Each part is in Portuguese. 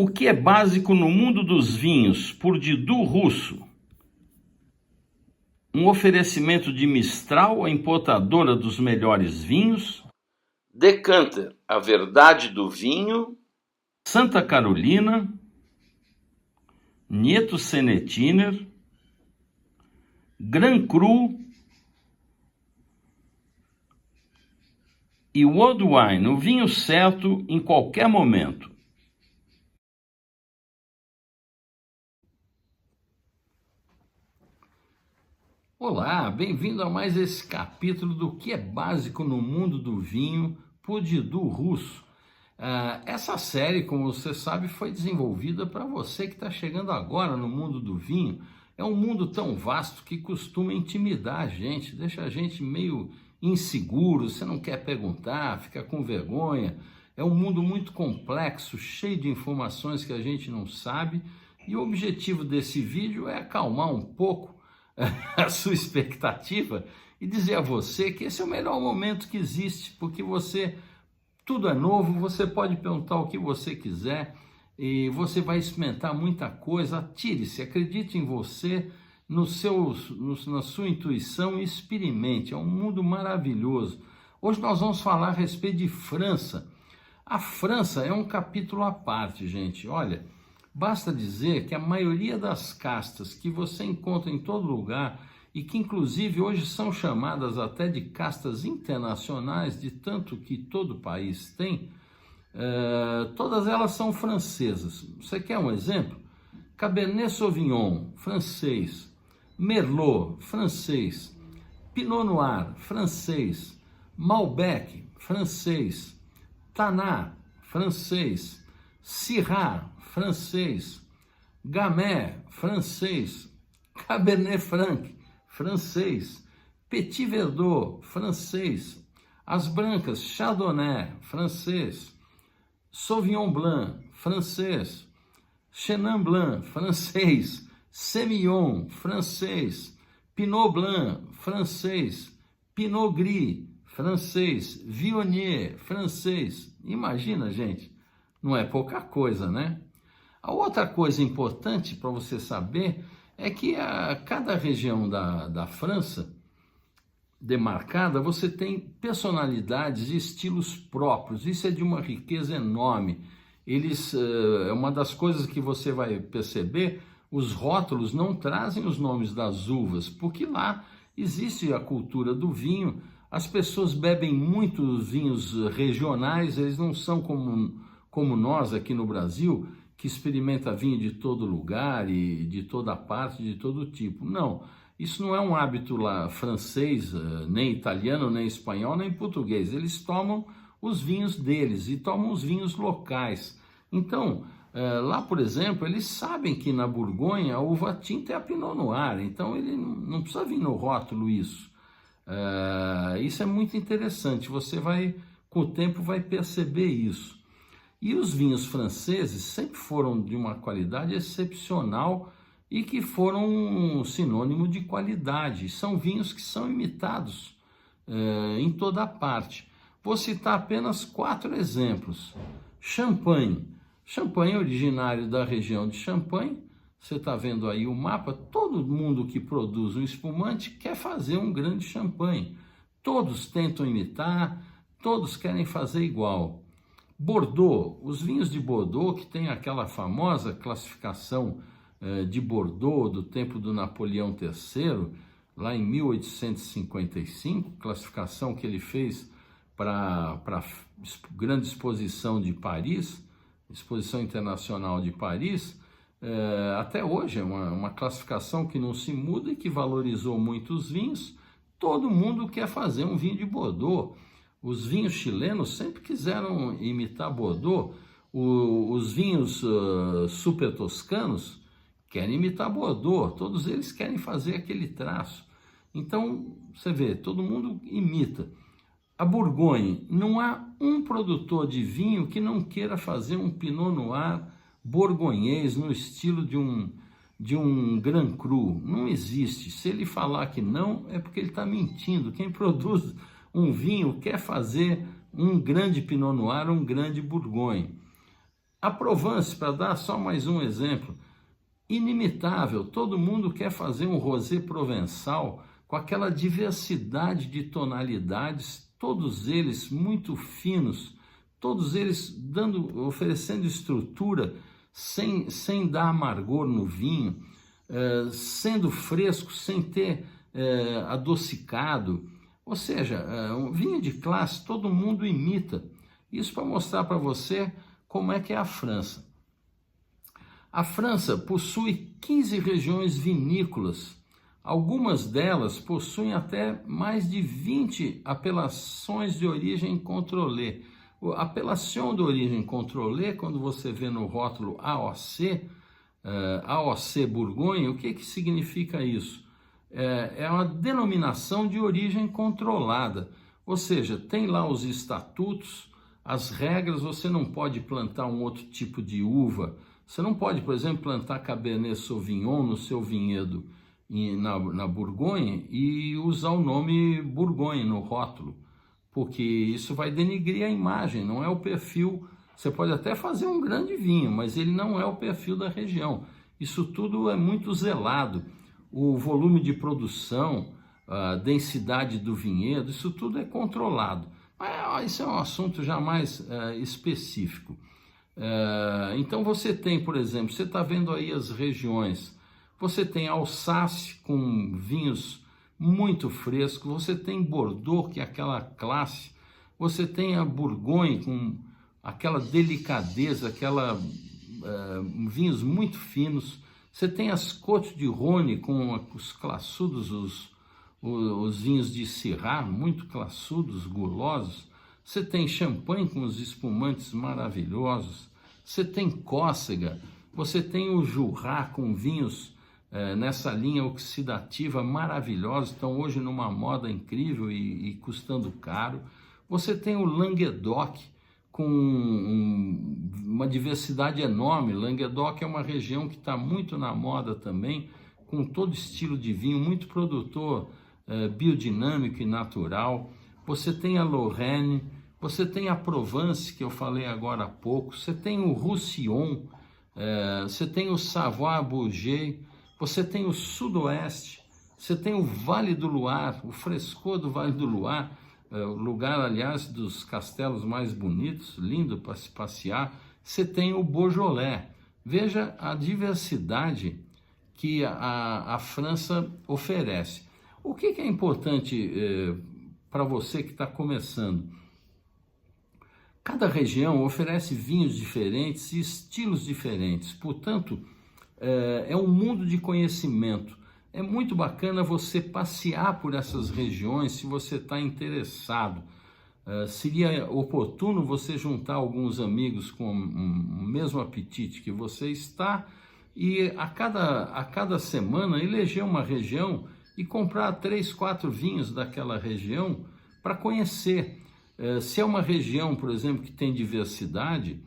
O que é básico no mundo dos vinhos, por Didu Russo. Um oferecimento de Mistral, a importadora dos melhores vinhos. Decanter, a verdade do vinho. Santa Carolina. Nieto Senetiner. Gran Cru. E World Wine, o vinho certo em qualquer momento. Olá, bem-vindo a mais esse capítulo do que é básico no mundo do vinho, por Didu Russo. Essa série, como você sabe, foi desenvolvida para você que está chegando agora no mundo do vinho. É um mundo tão vasto que costuma intimidar a gente, deixa a gente meio inseguro, você não quer perguntar, fica com vergonha. É um mundo muito complexo, cheio de informações que a gente não sabe, e o objetivo desse vídeo é acalmar um pouco a sua expectativa e dizer a você que esse é o melhor momento que existe, porque tudo é novo, você pode perguntar o que você quiser e você vai experimentar muita coisa. Atire-se, acredite em você, na sua intuição e experimente. É um mundo maravilhoso. Hoje nós vamos falar a respeito de França. A França é um capítulo à parte, gente. Olha, basta dizer que a maioria das castas que você encontra em todo lugar e que inclusive hoje são chamadas até de castas internacionais, de tanto que todo país tem, todas elas são francesas. Você quer um exemplo? Cabernet Sauvignon, francês. Merlot, francês. Pinot Noir, francês. Malbec, francês. Tanat, francês. Syrah, francês. Gamay, francês. Cabernet Franc, francês. Petit Verdot, francês. As brancas, Chardonnay, francês. Sauvignon Blanc, francês. Chenin Blanc, francês. Semillon, francês. Pinot Blanc, francês. Pinot Gris, francês. Viognier, francês. Imagina, gente, não é pouca coisa, né? A outra coisa importante para você saber é que cada região da França demarcada, você tem personalidades e estilos próprios. Isso é de uma riqueza enorme. É uma das coisas que você vai perceber, os rótulos não trazem os nomes das uvas, porque lá existe a cultura do vinho, as pessoas bebem muitos vinhos regionais, eles não são como nós aqui no Brasil, que experimenta vinho de todo lugar e de toda parte, de todo tipo. Não, isso não é um hábito lá francês, nem italiano, nem espanhol, nem português. Eles tomam os vinhos deles e tomam os vinhos locais. Então, lá, por exemplo, eles sabem que na Borgonha a uva tinta é a Pinot Noir, então ele não precisa vir no rótulo isso. Isso é muito interessante, você com o tempo vai perceber isso. E os vinhos franceses sempre foram de uma qualidade excepcional e que foram um sinônimo de qualidade. São vinhos que são imitados em toda parte. Vou citar apenas 4 exemplos. Champagne. Champagne é originário da região de Champagne. Você está vendo aí o mapa. Todo mundo que produz um espumante quer fazer um grande champanhe. Todos tentam imitar, todos querem fazer igual. Bordeaux, os vinhos de Bordeaux, que tem aquela famosa classificação de Bordeaux do tempo do Napoleão III, lá em 1855, classificação que ele fez para a grande exposição de Paris, Exposição Internacional de Paris. Até hoje é uma classificação que não se muda e que valorizou muito os vinhos. Todo mundo quer fazer um vinho de Bordeaux. Os vinhos chilenos sempre quiseram imitar Bordeaux. Os vinhos super toscanos querem imitar Bordeaux. Todos eles querem fazer aquele traço. Então, você vê, todo mundo imita. A Borgonha, não há um produtor de vinho que não queira fazer um Pinot Noir borgonhês no estilo de um Gran Cru. Não existe. Se ele falar que não, é porque ele está mentindo. Quem produz um vinho quer fazer um grande Pinot Noir, um grande Bourgogne. A Provence, para dar só mais um exemplo, inimitável, todo mundo quer fazer um rosé provençal com aquela diversidade de tonalidades, todos eles muito finos, todos eles oferecendo estrutura sem dar amargor no vinho, sendo fresco, sem ter adocicado. Ou seja, um vinho de classe todo mundo imita. Isso para mostrar para você como é que é a França. A França possui 15 regiões vinícolas. Algumas delas possuem até mais de 20 apelações de origem contrôlée. A apelação de origem contrôlée, quando você vê no rótulo AOC, AOC Bourgogne, o que significa isso? É uma denominação de origem controlada, ou seja, tem lá os estatutos, as regras, você não pode plantar um outro tipo de uva, você não pode, por exemplo, plantar Cabernet Sauvignon no seu vinhedo na Bourgogne e usar o nome Bourgogne no rótulo, porque isso vai denigrir a imagem, não é o perfil. Você pode até fazer um grande vinho, mas ele não é o perfil da região. Isso tudo é muito zelado. O volume de produção, a densidade do vinhedo, isso tudo é controlado. Mas isso é um assunto já mais específico. Então você tem, por exemplo, você está vendo aí as regiões, você tem Alsáce com vinhos muito frescos, você tem Bordeaux, que é aquela classe, você tem a Bourgogne com aquela delicadeza, vinhos muito finos, você tem as Côtes du Rhône com os classudos, os vinhos de Syrah, muito classudos, gulosos, você tem Champagne com os espumantes maravilhosos, você tem Córcega, você tem o Jura com vinhos nessa linha oxidativa maravilhosa, estão hoje numa moda incrível e custando caro. Você tem o Languedoc com uma diversidade enorme. Languedoc é uma região que está muito na moda também, com todo estilo de vinho, muito produtor biodinâmico e natural. Você tem a Lorraine, você tem a Provence, que eu falei agora há pouco, você tem o Roussillon, você tem o Savoie-Bourget, você tem o Sudoeste, você tem o Vale do Loire, o frescor do Vale do Loire, o lugar, aliás, dos castelos mais bonitos, lindo para se passear. Você tem o Beaujolais. Veja a diversidade que a França oferece. O que é importante para você que está começando? Cada região oferece vinhos diferentes e estilos diferentes, portanto, é um mundo de conhecimento. É muito bacana você passear por essas regiões se você está interessado. Seria oportuno você juntar alguns amigos com o mesmo apetite que você está e a cada semana eleger uma região e comprar 3, 4 vinhos daquela região para conhecer. Se é uma região, por exemplo, que tem diversidade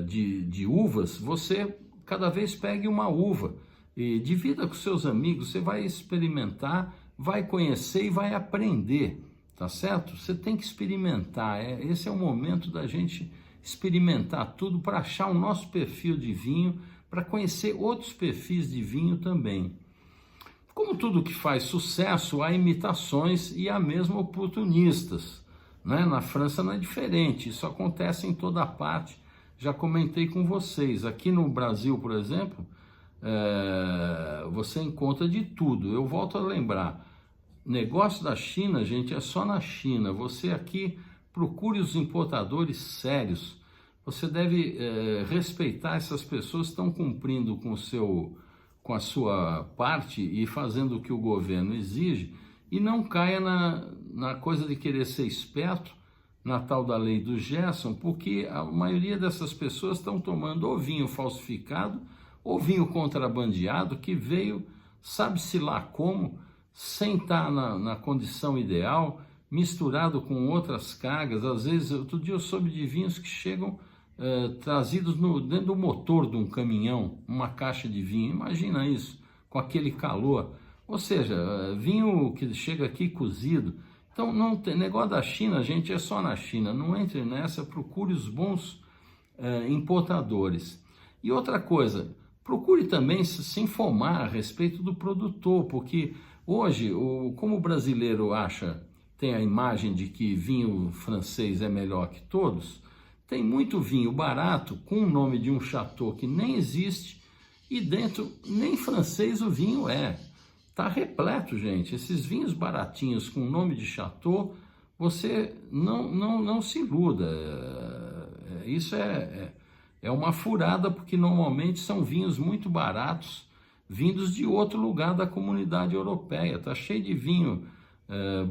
de uvas, você cada vez pegue uma uva e divida com seus amigos, você vai experimentar, vai conhecer e vai aprender, tá certo? Você tem que experimentar, esse é o momento da gente experimentar tudo para achar o nosso perfil de vinho, para conhecer outros perfis de vinho também. Como tudo que faz sucesso, há imitações e há mesmo oportunistas, né? Na França não é diferente, isso acontece em toda parte, já comentei com vocês. Aqui no Brasil, por exemplo, você encontra de tudo. Eu volto a lembrar, negócio da China, gente, é só na China. Você aqui procure os importadores sérios. Você deve respeitar essas pessoas que estão cumprindo com a sua parte e fazendo o que o governo exige, e não caia na coisa de querer ser esperto, na tal da lei do Gerson, porque a maioria dessas pessoas estão tomando ou vinho falsificado ou vinho contrabandeado que veio, sabe-se lá como, sem estar na condição ideal, misturado com outras cargas. Às vezes, outro dia eu soube de vinhos que chegam trazidos dentro do motor de um caminhão, uma caixa de vinho. Imagina isso, com aquele calor. Ou seja, vinho que chega aqui cozido. Então, não tem negócio da China, gente, é só na China. Não entre nessa, procure os bons importadores. E outra coisa, procure também se informar a respeito do produtor, porque hoje, como o brasileiro tem a imagem de que vinho francês é melhor que todos, tem muito vinho barato com o nome de um chateau que nem existe e dentro nem francês o vinho é. Tá repleto, gente. Esses vinhos baratinhos com nome de chateau, você não se iluda. Isso é uma furada, porque normalmente são vinhos muito baratos, vindos de outro lugar da comunidade europeia. Tá cheio de vinho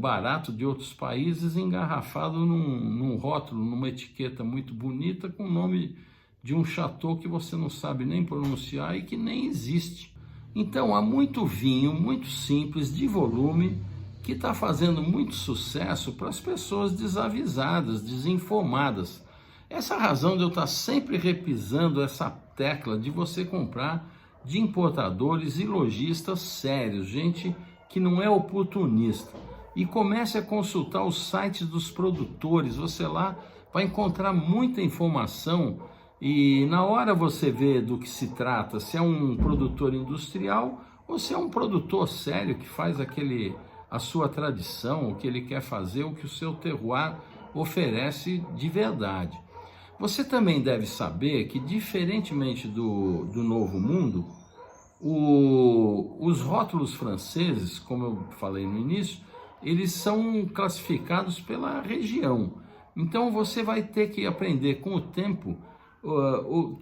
barato de outros países engarrafado num rótulo, numa etiqueta muito bonita com o nome de um chateau que você não sabe nem pronunciar e que nem existe. Então há muito vinho, muito simples, de volume, que está fazendo muito sucesso para as pessoas desavisadas, desinformadas. Essa é a razão de eu estar sempre repisando essa tecla de você comprar de importadores e lojistas sérios, gente que não é oportunista. E comece a consultar os sites dos produtores, você lá vai encontrar muita informação e na hora você vê do que se trata, se é um produtor industrial ou se é um produtor sério que faz a sua tradição, o que ele quer fazer, o que o seu terroir oferece de verdade. Você também deve saber que, diferentemente do Novo Mundo, os rótulos franceses, como eu falei no início, eles são classificados pela região. Então você vai ter que aprender com o tempo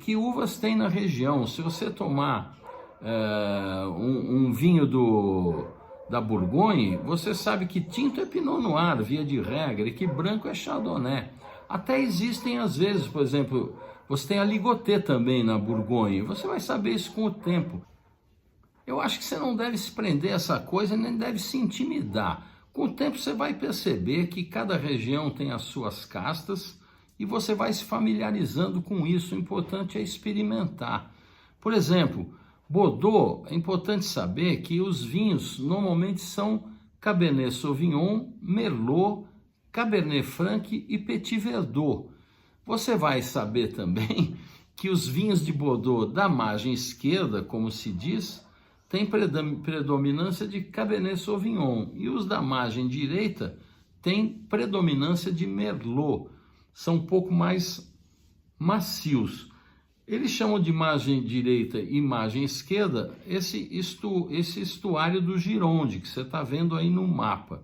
que uvas tem na região. Se você tomar um vinho da Bourgogne, você sabe que tinto é Pinot Noir, via de regra, e que branco é Chardonnay. Até existem às vezes, por exemplo, você tem a Ligoté também na Bourgogne, você vai saber isso com o tempo. Eu acho que você não deve se prender a essa coisa, nem deve se intimidar. Com o tempo você vai perceber que cada região tem as suas castas e você vai se familiarizando com isso. O importante é experimentar. Por exemplo, Bordeaux, é importante saber que os vinhos normalmente são Cabernet Sauvignon, Merlot, Cabernet Franc e Petit Verdot. Você vai saber também que os vinhos de Bordeaux da margem esquerda, como se diz, têm predominância de Cabernet Sauvignon e os da margem direita têm predominância de Merlot. São um pouco mais macios. Eles chamam de margem direita e margem esquerda esse estuário do Gironde, que você está vendo aí no mapa.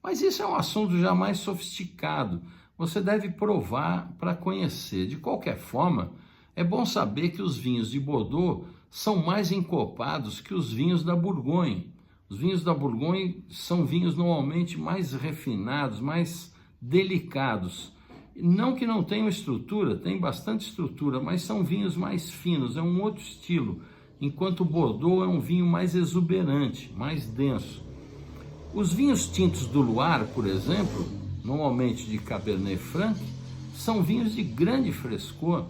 Mas isso é um assunto já mais sofisticado. Você deve provar para conhecer. De qualquer forma, é bom saber que os vinhos de Bordeaux são mais encorpados que os vinhos da Bourgogne. Os vinhos da Bourgogne são vinhos normalmente mais refinados, mais delicados. Não que não tenham estrutura, tem bastante estrutura, mas são vinhos mais finos, é um outro estilo. Enquanto o Bordeaux é um vinho mais exuberante, mais denso. Os vinhos tintos do Loire, por exemplo, normalmente de Cabernet Franc, são vinhos de grande frescor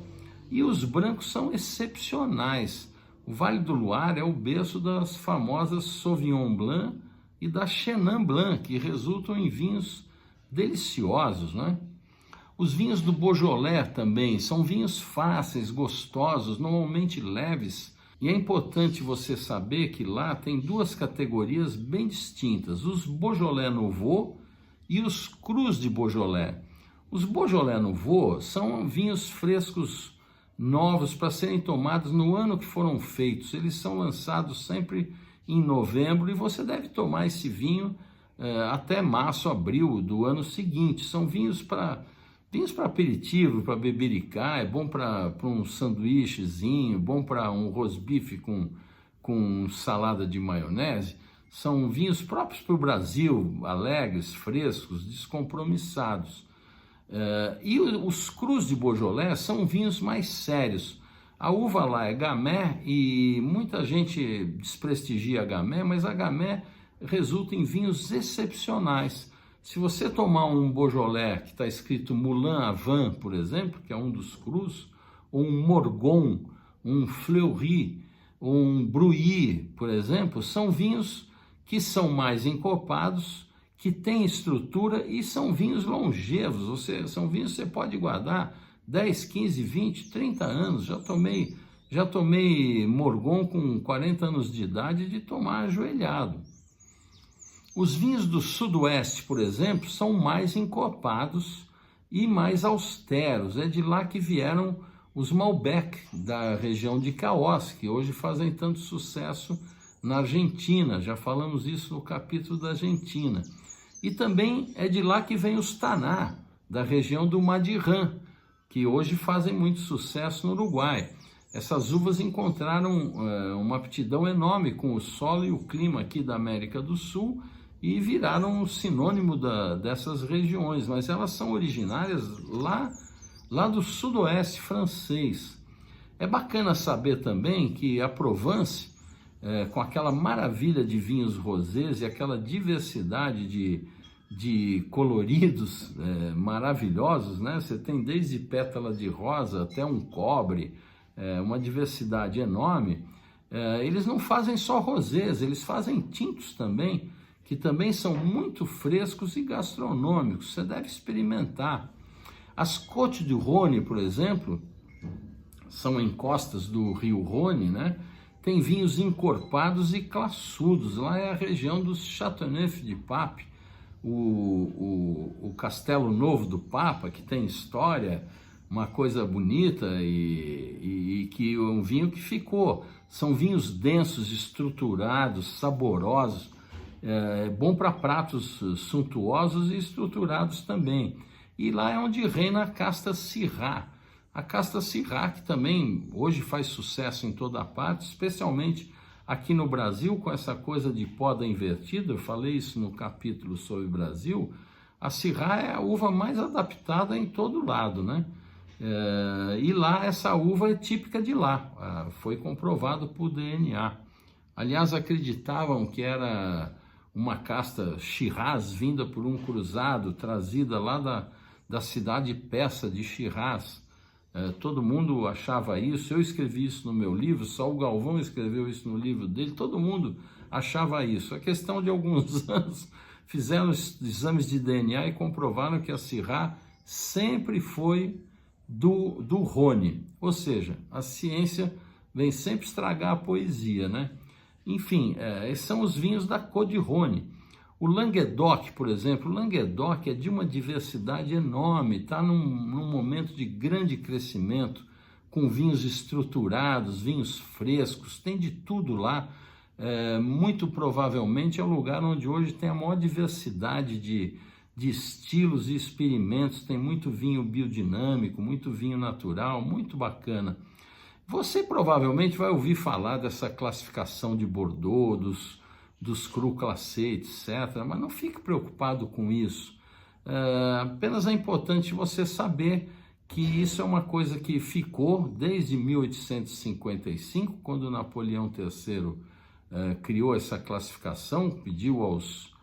e os brancos são excepcionais. O Vale do Loire é o berço das famosas Sauvignon Blanc e da Chenin Blanc, que resultam em vinhos deliciosos, né? Os vinhos do Beaujolais também são vinhos fáceis, gostosos, normalmente leves. E é importante você saber que lá tem duas categorias bem distintas, os Beaujolais Nouveau e os Crus de Beaujolais. Os Beaujolais Nouveau são vinhos frescos novos para serem tomados no ano que foram feitos. Eles são lançados sempre em novembro e você deve tomar esse vinho até março, abril do ano seguinte. São vinhos para aperitivo, para bebericar, é bom para um sanduíchezinho, bom para um rosbife com salada de maionese. São vinhos próprios para o Brasil, alegres, frescos, descompromissados. E os Crus de Beaujolais são vinhos mais sérios. A uva lá é Gamay e muita gente desprestigia a Gamay, mas a Gamay resulta em vinhos excepcionais. Se você tomar um Beaujolais que está escrito Moulin à Vin, por exemplo, que é um dos Crus, ou um Morgon, um Fleury, um Brouilly, por exemplo, são vinhos que são mais encorpados, que têm estrutura e são vinhos longevos, são vinhos que você pode guardar 10, 15, 20, 30 anos. Já tomei Morgon com 40 anos de idade de tomar ajoelhado. Os vinhos do Sudoeste, por exemplo, são mais encorpados e mais austeros. É de lá que vieram os Malbec, da região de Caós, que hoje fazem tanto sucesso na Argentina. Já falamos isso no capítulo da Argentina. E também é de lá que vem os Taná, da região do Madirã, que hoje fazem muito sucesso no Uruguai. Essas uvas encontraram uma aptidão enorme com o solo e o clima aqui da América do Sul e viraram um sinônimo dessas regiões, mas elas são originárias lá do sudoeste francês. É bacana saber também que a Provence, com aquela maravilha de vinhos rosés e aquela diversidade de coloridos maravilhosos, né? Você tem desde pétala de rosa até um cobre, uma diversidade enorme. Eles não fazem só rosés, eles fazem tintos também, que também são muito frescos e gastronômicos. Você deve experimentar. As Côtes du Rhône, por exemplo, são encostas do rio Rhône, né? Tem vinhos encorpados e classudos. Lá é a região dos Châteauneuf du Pape, o Castelo Novo do Papa, que tem história, uma coisa bonita e que é um vinho que ficou. São vinhos densos, estruturados, saborosos, bom para pratos suntuosos e estruturados também. E lá é onde reina a casta Syrah. A casta Syrah, que também hoje faz sucesso em toda parte, especialmente aqui no Brasil, com essa coisa de poda invertida. Eu falei isso no capítulo sobre o Brasil. A Syrah é a uva mais adaptada em todo lado, né? E lá essa uva é típica de lá, foi comprovado por DNA. Aliás, acreditavam que era uma casta Shiraz vinda por um cruzado, trazida lá da cidade persa de Shiraz. Todo mundo achava isso. Eu escrevi isso no meu livro, só o Galvão escreveu isso no livro dele, todo mundo achava isso. A questão de alguns anos fizeram exames de DNA e comprovaram que a Syrah sempre foi do Rhône, ou seja, a ciência vem sempre estragar a poesia, né? Enfim, esses são os vinhos da Côte du Rhône. O Languedoc, por exemplo, o Languedoc é de uma diversidade enorme, está num momento de grande crescimento, com vinhos estruturados, vinhos frescos, tem de tudo lá. Muito provavelmente é o lugar onde hoje tem a maior diversidade de estilos e experimentos, tem muito vinho biodinâmico, muito vinho natural, muito bacana. Você provavelmente vai ouvir falar dessa classificação de Bordeaux, dos Cru Classé, etc., mas não fique preocupado com isso. Apenas é importante você saber que isso é uma coisa que ficou desde 1855, quando Napoleão III criou essa classificação, pediu aos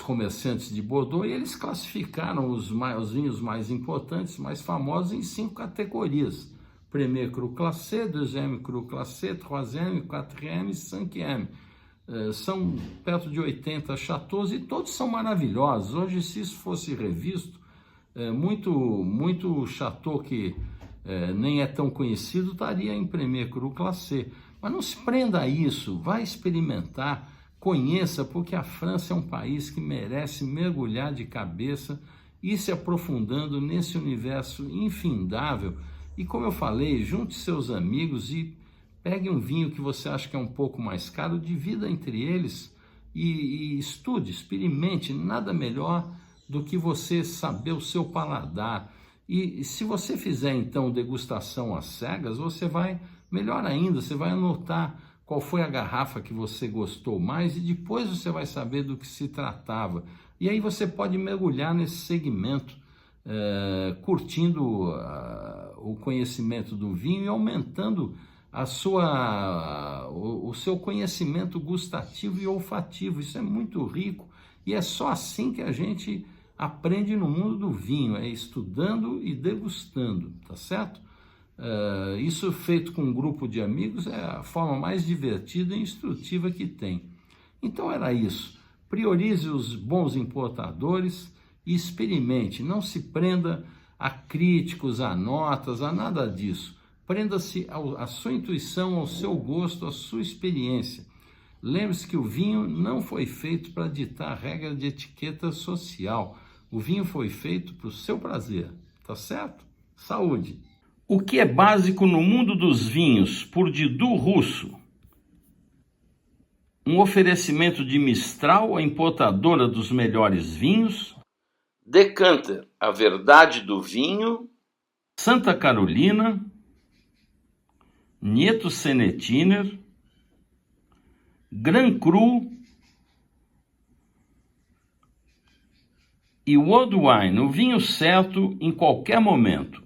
comerciantes de Bordeaux, e eles classificaram os vinhos mais importantes, mais famosos, em 5 categorias. Premier Cru Classé, Deuxième Cru Classé, Troisième, Quatrième e Cinquième. São perto de 80 chateaus e todos são maravilhosos. Hoje, se isso fosse revisto, muito chateau que nem é tão conhecido estaria em Premier Cru Classé. Mas não se prenda a isso, vai experimentar, conheça, porque a França é um país que merece mergulhar de cabeça e se aprofundando nesse universo infindável. E como eu falei, junte seus amigos e pegue um vinho que você acha que é um pouco mais caro, divida entre eles e estude, experimente. Nada melhor do que você saber o seu paladar. E se você fizer então degustação às cegas, você vai, melhor ainda, você vai anotar qual foi a garrafa que você gostou mais e depois você vai saber do que se tratava. E aí você pode mergulhar nesse segmento, curtindo o conhecimento do vinho e aumentando o seu conhecimento gustativo e olfativo. Isso é muito rico e é só assim que a gente aprende no mundo do vinho, estudando e degustando, tá certo? Isso feito com um grupo de amigos é a forma mais divertida e instrutiva que tem. Então era isso. Priorize os bons importadores e experimente. Não se prenda a críticos, a notas, a nada disso. Prenda-se à sua intuição, ao seu gosto, à sua experiência. Lembre-se que o vinho não foi feito para ditar regra de etiqueta social. O vinho foi feito para o seu prazer, tá certo? Saúde! O que é básico no mundo dos vinhos, por Didu Russo. Um oferecimento de Mistral, a importadora dos melhores vinhos. Decanter, a verdade do vinho. Santa Carolina. Nieto Senetiner. Gran Cru. E World Wine, o vinho certo em qualquer momento.